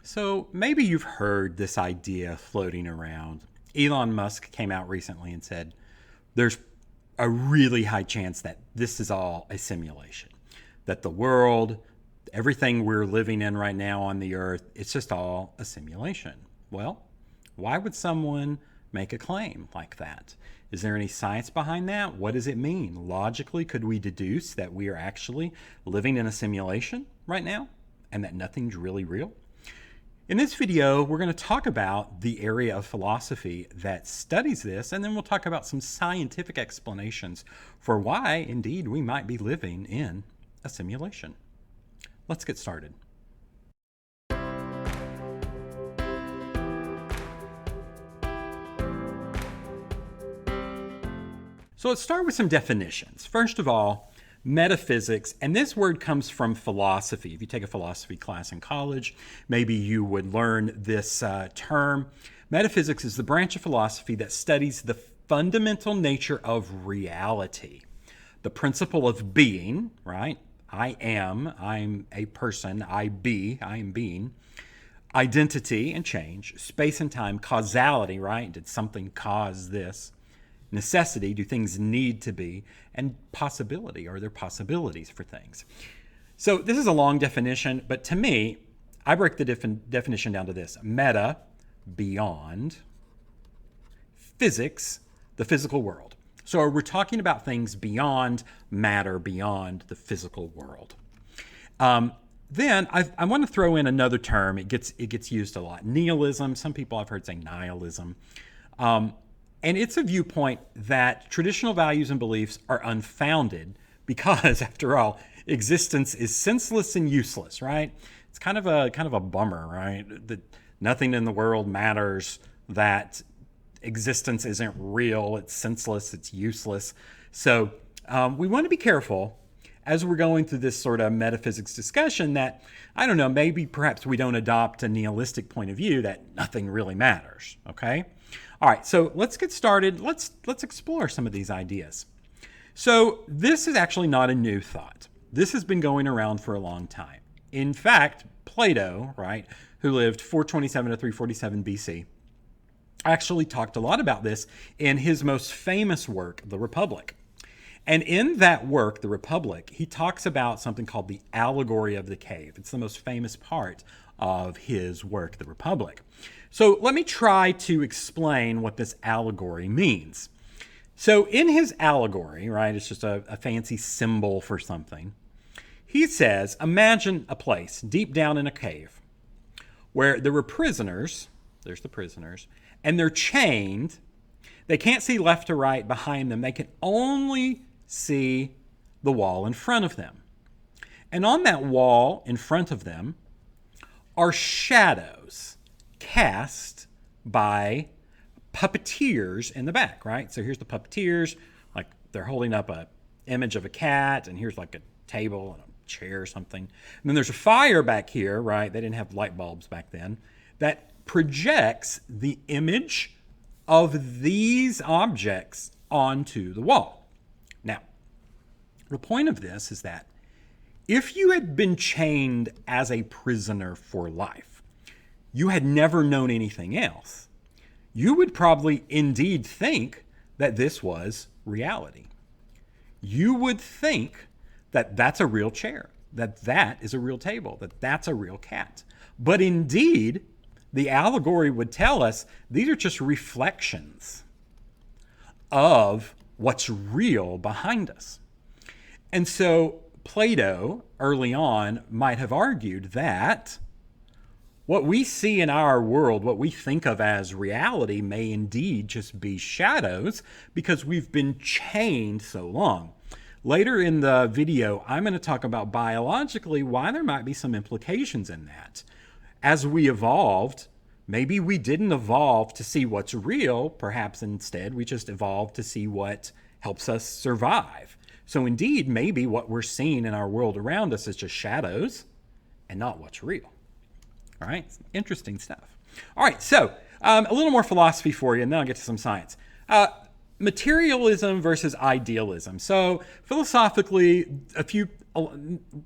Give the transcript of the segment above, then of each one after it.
So maybe you've heard this idea floating around. Elon Musk came out recently and said there's a really high chance that this is all a simulation, that the world, everything we're living in right now on the earth, it's just all a simulation. Well, why would someone make a claim like that? Is there any science behind that? What does it mean? Logically, could we deduce that we are actually living in a simulation right now and that nothing's really real? In this video, we're going to talk about the area of philosophy that studies this, and then we'll talk about some scientific explanations for why, indeed, we might be living in a simulation. Let's get started. So let's start with some definitions. First of all, metaphysics, and this word comes from philosophy. If you take a philosophy class in college, maybe you would learn this term. Metaphysics is the branch of philosophy that studies the fundamental nature of reality, the principle of being, right? I'm a person, I am being, identity and change, space and time, causality, right? Did something cause this? Necessity, do things need to be, and possibility, are there possibilities for things? So this is a long definition, but to me, I break the definition down to this. Meta, beyond, physics, the physical world. So we're talking about things beyond matter, beyond the physical world. Then I want to throw in another term. It gets used a lot. Nihilism. Some people I've heard say nihilism. And it's a viewpoint that traditional values and beliefs are unfounded because, after all, existence is senseless and useless, right? It's kind of a bummer, right? That nothing in the world matters, that existence isn't real, it's senseless, it's useless. So we want to be careful as we're going through this sort of metaphysics discussion that, I don't know, maybe perhaps we don't adopt a nihilistic point of view that nothing really matters, okay? All right, so let's get started. Let's explore some of these ideas. So this is actually not a new thought. This has been going around for a long time. In fact, Plato, right, who lived 427 to 347 BC, actually talked a lot about this in his most famous work, The Republic. And in that work, The Republic, he talks about something called the allegory of the cave. It's the most famous part of his work, The Republic. So let me try to explain what this allegory means. So in his allegory, right, it's just a fancy symbol for something. He says, imagine a place deep down in a cave where there were prisoners, there's the prisoners, and they're chained. They can't see left or right behind them. They can only see the wall in front of them. And on that wall in front of them are shadows cast by puppeteers in the back, right? So here's the puppeteers, like they're holding up an image of a cat, and here's like a table and a chair or something. And then there's a fire back here, right? They didn't have light bulbs back then, that projects the image of these objects onto the wall. Now, the point of this is that if you had been chained as a prisoner for life, you had never known anything else, you would probably indeed think that this was reality. You would think that that's a real chair, that that is a real table, that that's a real cat. But indeed, the allegory would tell us these are just reflections of what's real behind us. And so Plato, early on, might have argued that what we see in our world, what we think of as reality, may indeed just be shadows because we've been chained so long. Later in the video, I'm going to talk about biologically why there might be some implications in that. As we evolved, maybe we didn't evolve to see what's real. Perhaps instead we just evolved to see what helps us survive. So indeed, maybe what we're seeing in our world around us is just shadows and not what's real. All right, interesting stuff. All right, so a little more philosophy for you, and then I'll get to some science. Materialism versus idealism. So philosophically,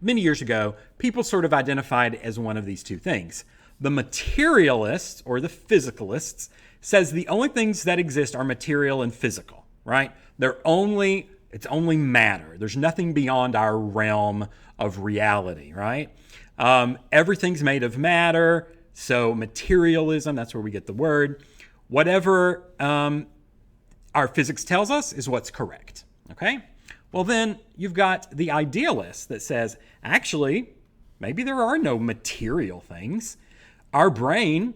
many years ago, people sort of identified as one of these two things. The materialists, or the physicalists, says the only things that exist are material and physical, right? It's only matter. There's nothing beyond our realm of reality, right? Everything's made of matter, so materialism, that's where we get the word. Whatever our physics tells us is what's correct, okay? Well, then you've got the idealist that says, actually, maybe there are no material things. Our brain,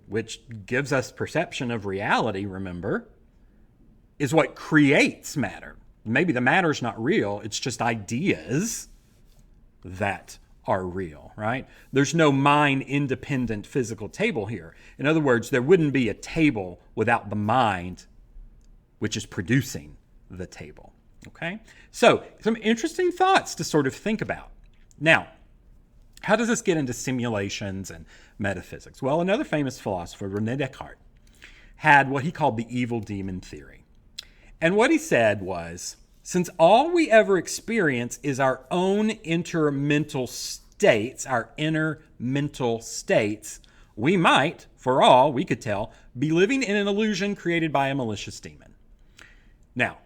which gives us perception of reality, remember, is what creates matter. Maybe the matter's not real, it's just ideas that are real, right? There's no mind-independent physical table here. In other words, there wouldn't be a table without the mind, which is producing the table, okay? So, some interesting thoughts to sort of think about. Now, how does this get into simulations and metaphysics? Well, another famous philosopher, René Descartes, had what he called the evil demon theory. And what he said was, since all we ever experience is our own intermental states, our inner mental states, we might, for all we could tell, be living in an illusion created by a malicious demon. Now,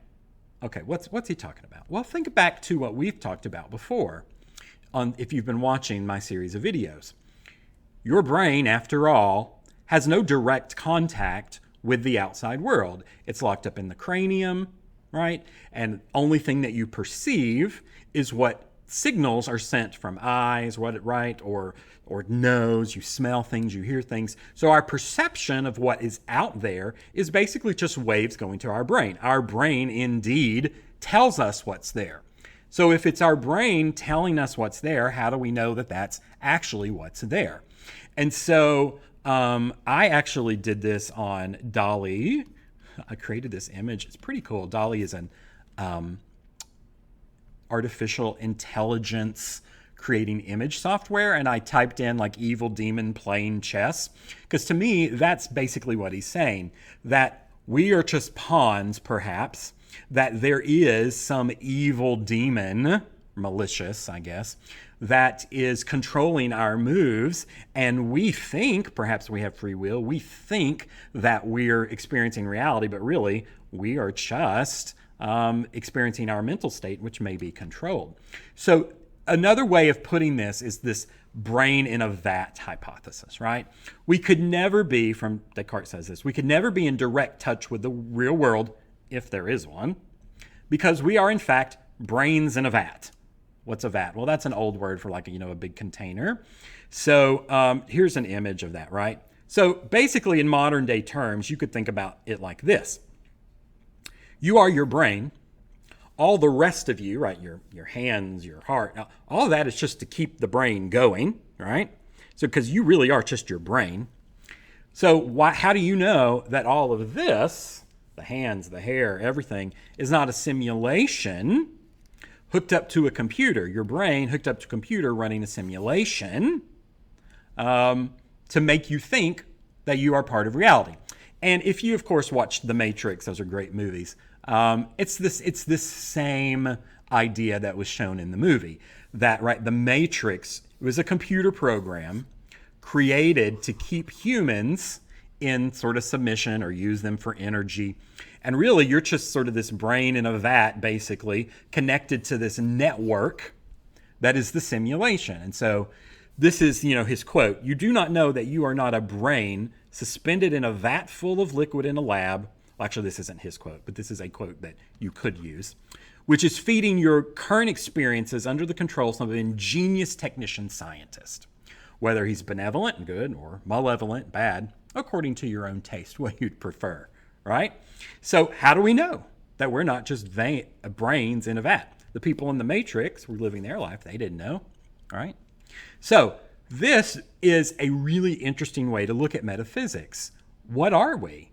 okay, what's he talking about? Well, think back to what we've talked about before, if you've been watching my series of videos. Your brain, after all, has no direct contact with the outside world. It's locked up in the cranium, right? And only thing that you perceive is what signals are sent from eyes, right? Or nose, you smell things, you hear things. So our perception of what is out there is basically just waves going to our brain. Our brain indeed tells us what's there. So if it's our brain telling us what's there, how do we know that that's actually what's there? And so I actually did this on DALL-E. I created this image. It's pretty cool. DALL-E is an artificial intelligence creating image software, and I typed in like evil demon playing chess, because to me, that's basically what he's saying, that we are just pawns, perhaps, that there is some evil demon, malicious, I guess, that is controlling our moves, and we think, perhaps we have free will, we think that we're experiencing reality, but really we are just experiencing our mental state, which may be controlled. So another way of putting this is this brain in a vat hypothesis, right? We could never be, from Descartes says this, we could never be in direct touch with the real world, if there is one, because we are in fact brains in a vat. What's a vat? Well, that's an old word for like, a big container. So here's an image of that, right? So basically in modern day terms, you could think about it like this. You are your brain. All the rest of you, right, your hands, your heart, all of that is just to keep the brain going, right? So because you really are just your brain. So how do you know that all of this, the hands, the hair, everything, is not a simulation hooked up to a computer? Your brain hooked up to a computer running a simulation to make you think that you are part of reality. And if you, of course, watched The Matrix, those are great movies, it's this same idea that was shown in the movie. That, right, The Matrix was a computer program created to keep humans in sort of submission or use them for energy. And really, you're just sort of this brain in a vat, basically, connected to this network that is the simulation. And so this is, his quote, "You do not know that you are not a brain suspended in a vat full of liquid in a lab." Well, actually, this isn't his quote, but this is a quote that you could use, "which is feeding your current experiences under the controls of an ingenious technician scientist, whether he's benevolent and good or malevolent, bad, according to your own taste, what you'd prefer," right? So how do we know that we're not just brains in a vat? The people in the Matrix were living their life. They didn't know, right? So this is a really interesting way to look at metaphysics. What are we?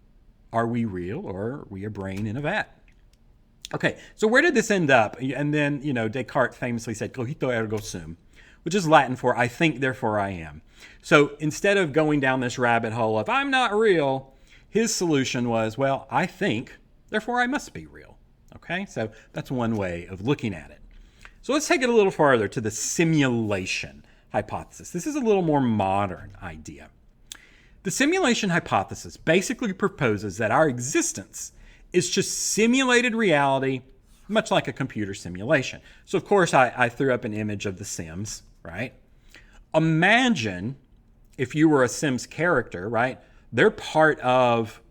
Are we real, or are we a brain in a vat? Okay, so where did this end up? And then, Descartes famously said, "Cogito ergo sum," which is Latin for "I think, therefore I am." So instead of going down this rabbit hole of "I'm not real," his solution was, well, I think, therefore I must be real. Okay, so that's one way of looking at it. So let's take it a little farther to the simulation hypothesis. This is a little more modern idea. The simulation hypothesis basically proposes that our existence is just simulated reality, much like a computer simulation. So, of course, I threw up an image of The Sims, right? Imagine if you were a Sims character, right? They're part of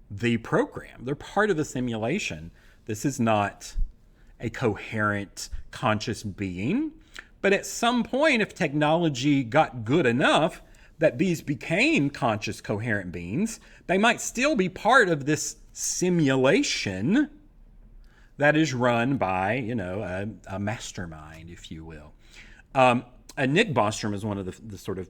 the program. They're part of the simulation. This is not a coherent, conscious being. But at some point, if technology got good enough that these became conscious, coherent beings, they might still be part of this simulation that is run by, a mastermind, if you will. Nick Bostrom is one of the sort of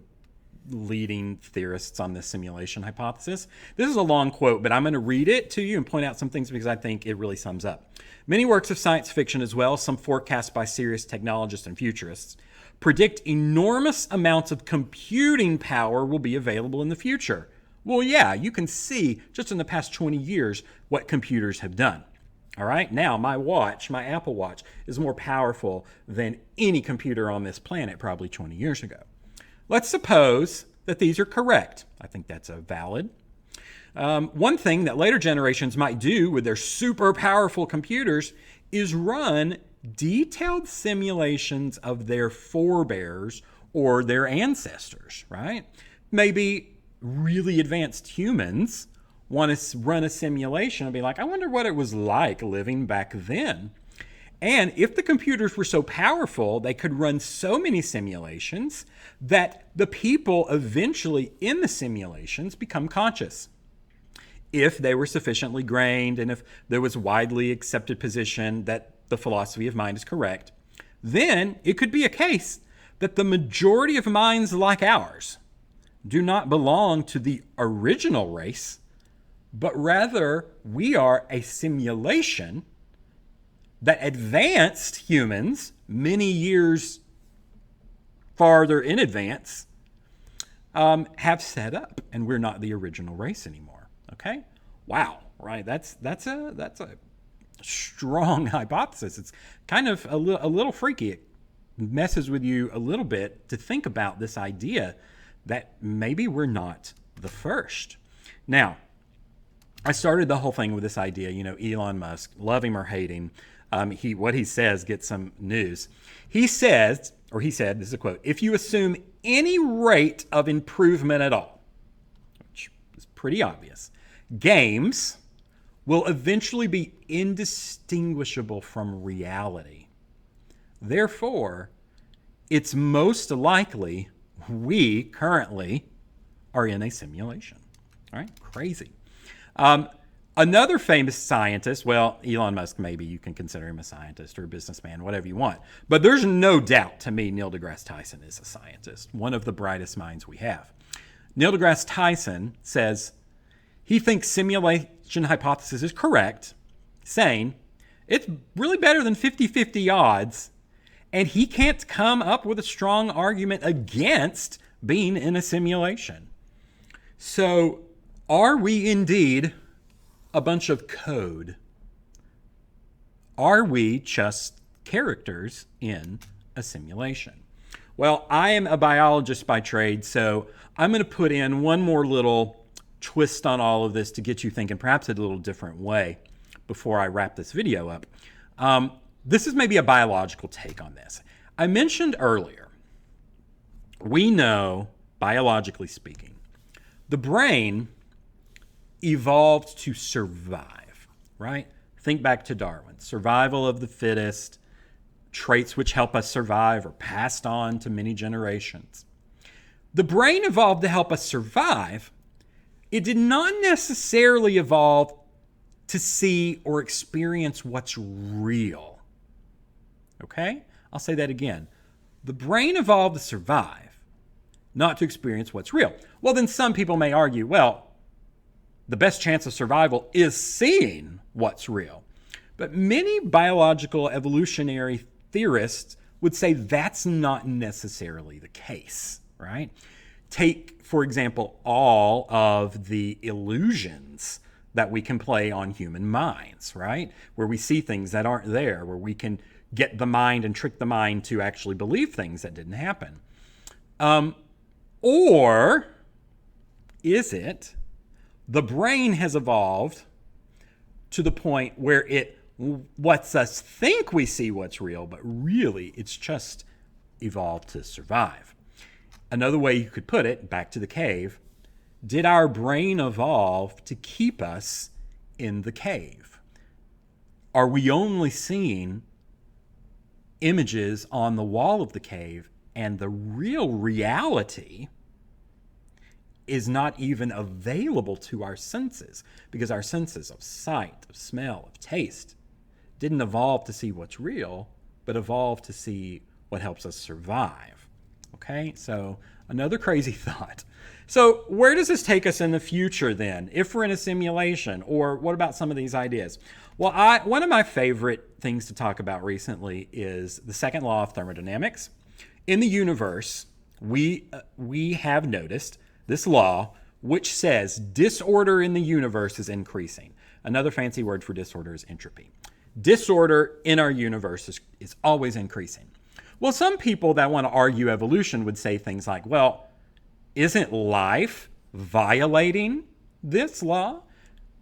leading theorists on this simulation hypothesis. This is a long quote, but I'm going to read it to you and point out some things because I think it really sums up. Many works of science fiction, as well as some forecasts by serious technologists and futurists, predict enormous amounts of computing power will be available in the future. Well, yeah, you can see just in the past 20 years what computers have done. All right, now my Apple Watch, is more powerful than any computer on this planet probably 20 years ago. Let's suppose that these are correct. I think that's a valid. One thing that later generations might do with their super powerful computers is run detailed simulations of their forebears or their ancestors, right? Maybe really advanced humans want to run a simulation and be like, I wonder what it was like living back then. And if the computers were so powerful, they could run so many simulations that the people eventually in the simulations become conscious. If they were sufficiently grained and if there was widely accepted position that the philosophy of mind is correct, then it could be a case that the majority of minds like ours do not belong to the original race, but rather we are a simulation that advanced humans many years farther in advance have set up, and we're not the original race anymore. Okay? Wow, right? That's a strong hypothesis. It's kind of a little freaky. It messes with you a little bit to think about this idea that maybe we're not the first. Now, I started the whole thing with this idea, Elon Musk, love him or hate him, what he says gets some news. He said, this is a quote, if you assume any rate of improvement at all, which is pretty obvious, games will eventually be indistinguishable from reality. Therefore, it's most likely we currently are in a simulation. All right, crazy. Another famous scientist, well, Elon Musk, maybe you can consider him a scientist or a businessman, whatever you want. But there's no doubt to me Neil deGrasse Tyson is a scientist, one of the brightest minds we have. Neil deGrasse Tyson says he thinks simulation hypothesis is correct, saying it's really better than 50-50 odds, and he can't come up with a strong argument against being in a simulation. So, are we indeed a bunch of code? Are we just characters in a simulation? Well, I am a biologist by trade, so I'm going to put in one more little twist on all of this to get you thinking perhaps in a little different way before I wrap this video up. This is maybe a biological take on this. I mentioned earlier, we know, biologically speaking, the brain evolved to survive, right? Think back to Darwin. Survival of the fittest, traits which help us survive are passed on to many generations. The brain evolved to help us survive. It did not necessarily evolve to see or experience what's real. Okay? I'll say that again. The brain evolved to survive, not to experience what's real. Well, then some people may argue, well, the best chance of survival is seeing what's real. But many biological evolutionary theorists would say that's not necessarily the case, right? Take, for example, all of the illusions that we can play on human minds, right? Where we see things that aren't there, where we can get the mind and trick the mind to actually believe things that didn't happen. Or is it the brain has evolved to the point where it lets us think we see what's real, but really it's just evolved to survive? Another way you could put it, back to the cave, did our brain evolve to keep us in the cave? Are we only seeing images on the wall of the cave, and the real reality is not even available to our senses, because our senses of sight, of smell, of taste didn't evolve to see what's real, but evolved to see what helps us survive? Okay, so another crazy thought. So where does this take us in the future then, if we're in a simulation? Or what about some of these ideas? Well, one of my favorite things to talk about recently is the second law of thermodynamics. In the universe, we have noticed this law, which says disorder in the universe is increasing. Another fancy word for disorder is entropy. Disorder in our universe is always increasing. Well, some people that want to argue evolution would say things like, well, isn't life violating this law?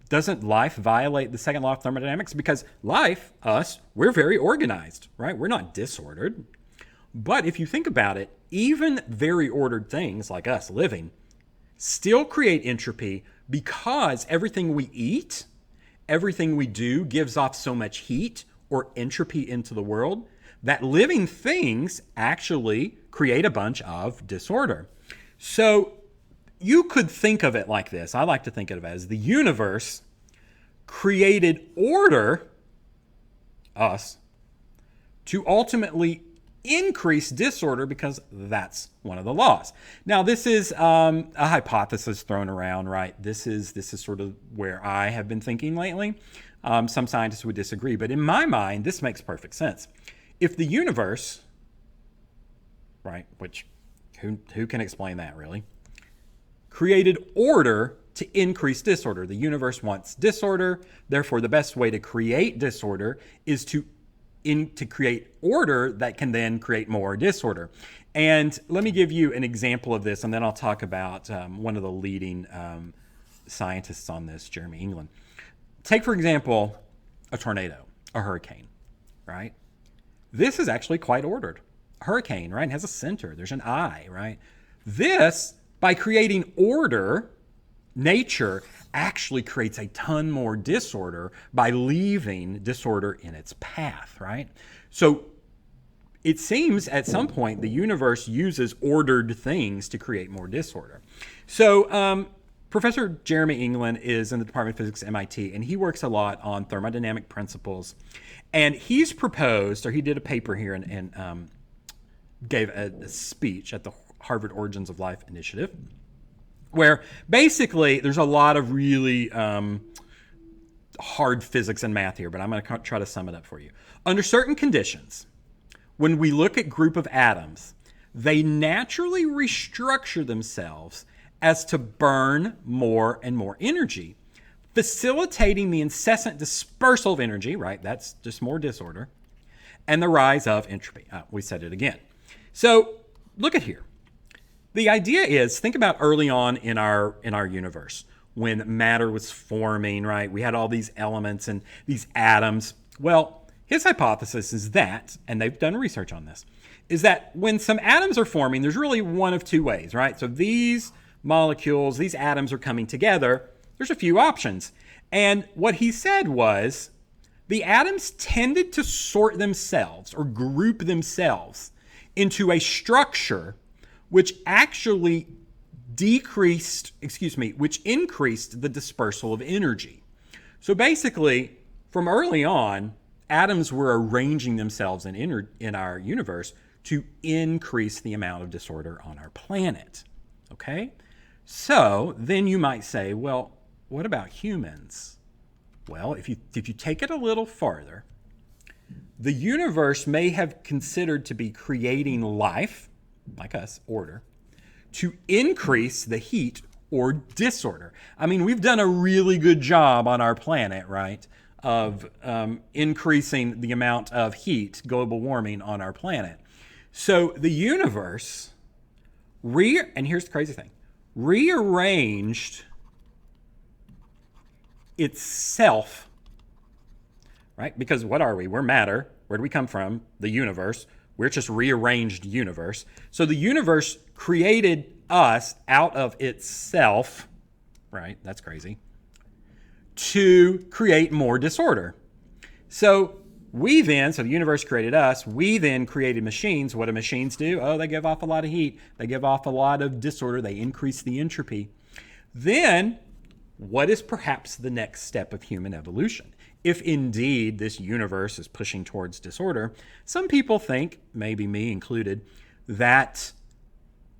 Doesn't life violate the second law of thermodynamics? Because life, us, we're very organized, right? We're not disordered. But if you think about it, even very ordered things like us living still create entropy, because everything we eat, everything we do gives off so much heat or entropy into the world that living things actually create a bunch of disorder. So you could think of it like this. I like to think of it as the universe created order, us, to ultimately increase disorder, because that's one of the laws. Now, this is a hypothesis thrown around, right? This is sort of where I have been thinking lately. Some scientists would disagree, but in my mind, this makes perfect sense. If the universe, right, which who can explain that really, created order to increase disorder. The universe wants disorder, therefore the best way to create disorder is to create order that can then create more disorder. And let me give you an example of this, and then I'll talk about one of the leading scientists on this, Jeremy England. Take, for example, a tornado, a hurricane, right? This is actually quite ordered. A hurricane, right, has a center. There's an eye, right? This, by creating order, nature actually creates a ton more disorder by leaving disorder in its path, right? So it seems at some point the universe uses ordered things to create more disorder. So Professor Jeremy England is in the Department of Physics at MIT, and he works a lot on thermodynamic principles. And he's proposed, or he did a paper here and gave a speech at the Harvard Origins of Life Initiative, where basically there's a lot of really hard physics and math here, but I'm going to try to sum it up for you. Under certain conditions, when we look at group of atoms, they naturally restructure themselves as to burn more and more energy, facilitating the incessant dispersal of energy, right? That's just more disorder, and the rise of entropy. We said it again. So look at here. The idea is, think about early on in our universe when matter was forming, right? We had all these elements and these atoms. Well, his hypothesis is that, and they've done research on this, is that when some atoms are forming, there's really one of two ways, right? So these molecules, these atoms are coming together. There's a few options. And what he said was the atoms tended to sort themselves or group themselves into a structure which actually which increased the dispersal of energy. So basically, from early on, atoms were arranging themselves in our universe to increase the amount of disorder on our planet. Okay? So then you might say, well, what about humans? Well, if you take it a little farther, the universe may have considered to be creating life, like us, order, to increase the heat or disorder. I mean, we've done a really good job on our planet, right, of increasing the amount of heat, global warming on our planet. So the universe And here's the crazy thing, rearranged itself, right? Because what are we? We're matter. Where do we come from? The universe. We're just rearranged universe. So the universe created us out of itself, right? That's crazy. To create more disorder. So the universe created us. We then created machines. What do machines do? Oh, they give off a lot of heat. They give off a lot of disorder. They increase the entropy. Then, what is perhaps the next step of human evolution? If indeed this universe is pushing towards disorder, some people think, maybe me included, that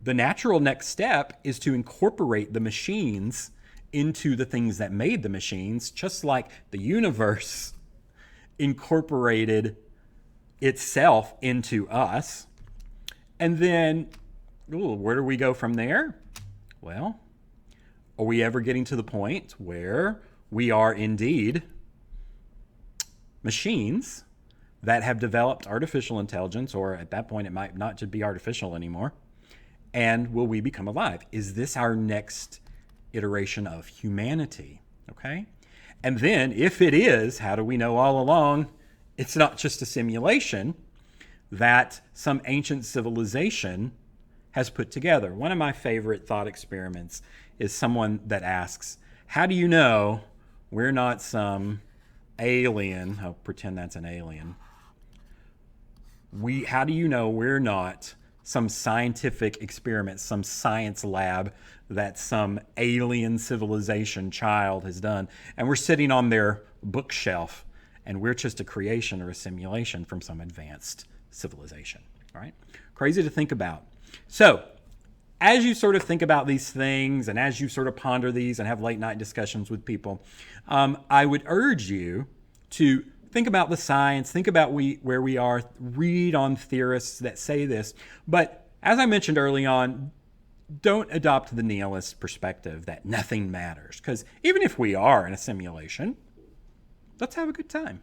the natural next step is to incorporate the machines into the things that made the machines, just like the universe incorporated itself into us. And then, where do we go from there? Well, are we ever getting to the point where we are indeed machines that have developed artificial intelligence, or at that point it might not just be artificial anymore, and will we become alive? Is this our next iteration of humanity? Okay. And then if it is, how do we know all along it's not just a simulation that some ancient civilization has put together? One of my favorite thought experiments is someone that asks, how do you know we're not some alien? I'll pretend that's an alien. How do you know we're not some scientific experiment, some science lab that some alien civilization child has done, and we're sitting on their bookshelf, and we're just a creation or a simulation from some advanced civilization? All right? Crazy to think about. So, as you sort of think about these things, and as you sort of ponder these and have late night discussions with people, I would urge you to think about the science, think about where we are, read on theorists that say this. But as I mentioned early on, don't adopt the nihilist perspective that nothing matters. Because even if we are in a simulation, let's have a good time.